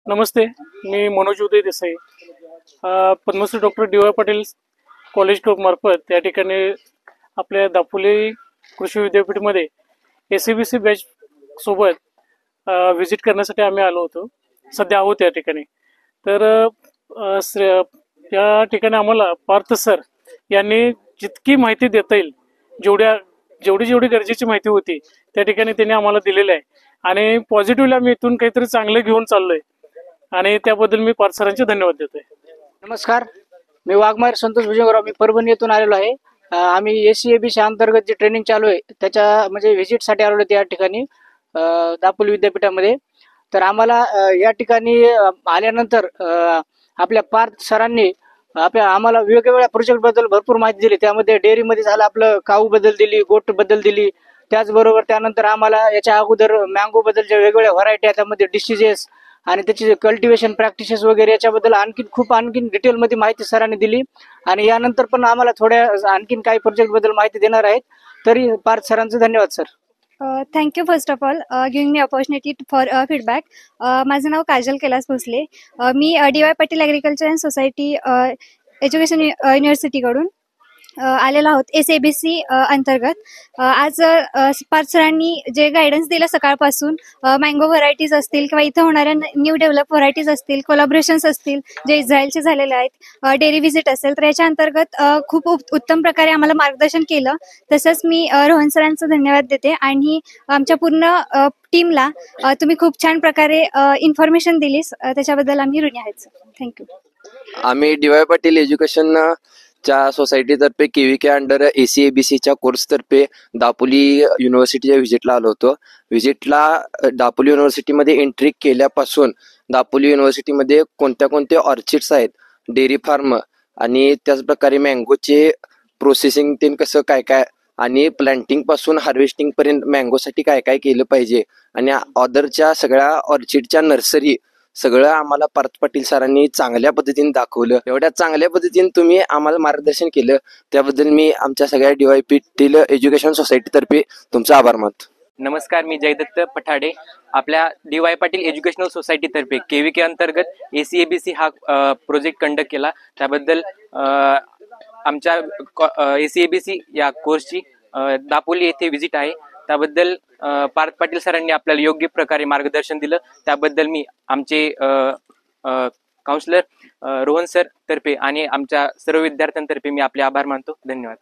नमस्ते, मी Manoj Uday Desai. Padmashri doctor D Y. Patil college club मार्फत या ठिकाणी आपल्या दापोली कृषी विद्यापीठमध्ये एसीबीसी बॅच सोबत व्हिजिट करण्यासाठी आम्ही आलो होतो. सध्या आहोत या ठिकाणी. तर या ठिकाणी आम्हाला पार्थ सर यांनी जितकी माहिती देता येईल, जेवढी गरजेची माहिती होती त्या ठिकाणी त्यांनी आम्हाला दिलेली आहे. आणि पॉझिटिव्हली आम्ही इथून काहीतरी चांगलं घेऊन चाललोय आणि त्याबद्दल मी पार्थ सरांचे धन्यवाद देतोय. नमस्कार, मी वाघमारे संतोष भुजंगराव. मी परभणी येथून आलेलो आहे. आम्ही एसीएबीसी अंतर्गत जे ट्रेनिंग चालू आहे त्याच्या म्हणजे व्हिजिटसाठी आलेलो त्या ठिकाणी दापोली विद्यापीठामध्ये. तर आम्हाला या ठिकाणी आल्यानंतर आपल्या पार्थ सरांनी आम्हाला वेगवेगळ्या प्रोजेक्ट बद्दल भरपूर माहिती दिली. त्यामध्ये डेअरीमध्ये झालं, आपलं काऊ बद्दल दिली, गोट बद्दल दिली. त्याचबरोबर त्यानंतर आम्हाला याच्या अगोदर मँगो बद्दलच्या वेगवेगळ्या व्हरायटी, त्यामध्ये डिसीजेस आणि त्याची कल्टिवेशन प्रॅक्टिसेस वगैरे याच्याबद्दल आणखीन डिटेलमध्ये माहिती सरांनी दिली. आणि यानंतर पण आम्हाला आणखीन काही प्रोजेक्ट बद्दल माहिती देणार आहेत. तरी पार्थ सरांचं धन्यवाद sir. Thank you first of all giving me opportunity for feedback. माझं नाव काजल कैलास भोसले. मी D Y. Patil agriculture and society education युनिव्हर्सिटीकडून आलेलो आहोत एसीबीसी अंतर्गत. आज पार्थ सरांनी जे गायडन्स दिलं सकाळपासून, मँगो व्हरायटीज असतील किंवा इथं होणाऱ्या न्यू डेव्हलप व्हरायटीज असतील, कोलॅबोरेशन्स असतील जे इस्रायलचे झालेले आहेत, डेअरी व्हिजिट असेल, तर याच्या अंतर्गत खूप उत्तम प्रकारे आम्हाला मार्गदर्शन केलं. तसंच मी रोहन सरांचं धन्यवाद देते आणि आमच्या पूर्ण टीमला तुम्ही खूप छान प्रकारे इन्फॉर्मेशन दिलीस, त्याच्याबद्दल आम्ही ऋणी आहेत सर. थँक्यू. आम्ही डी.वाय. पाटील एज्युकेशन च्या सोसायटीतर्फे केव्हीके अंडर एसीएबीसीच्या कोर्सतर्फे दापोली युनिव्हर्सिटीच्या व्हिजिटला आलो होतो. व्हिजिटला दापोली युनिव्हर्सिटीमध्ये एंट्री केल्यापासून दापोली युनिव्हर्सिटीमध्ये कोणत्या ऑर्चिड्स आहेत, डेअरी फार्म आणि त्याचप्रकारे मँगोचे प्रोसेसिंग ते कसं काय आणि प्लांटिंग पासून हार्वेस्टिंग पर्यंत मँगोसाठी काय केलं पाहिजे आणि अदरच्या सगळ्या ऑर्चिडच्या नर्सरी सगळं आम्हाला पार्थ पाटील सरांनी चांगल्या पद्धतीने दाखवलं. एवढ्या चांगल्या पद्धतीने तुम्ही आम्हाला मार्गदर्शन केलं त्याबद्दल मी आमच्या सगळ्या डी.वाय. पाटील एज्युकेशन सोसायटीतर्फे तुमचा आभार मानतो. नमस्कार, मी जयदत्त पठाडे. आपल्या डी.वाय. पाटील एज्युकेशनल सोसायटीतर्फे केव्हीके अंतर्गत एसीएबीसी हा प्रोजेक्ट कंडक्ट केला. त्याबद्दल आमच्या एसीएबीसी या कोर्सची दापोली येथे व्हिजिट आहे. त्याबद्दल पार्थ पाटील सरांनी आपल्याला योग्य प्रकारे मार्गदर्शन दिलं. त्याबद्दल मी आमचे काउन्सिलर रोहन सर तर्फे आणि आमच्या सर्व विद्यार्थ्यांतर्फे मी आपले आभार मानतो. धन्यवाद.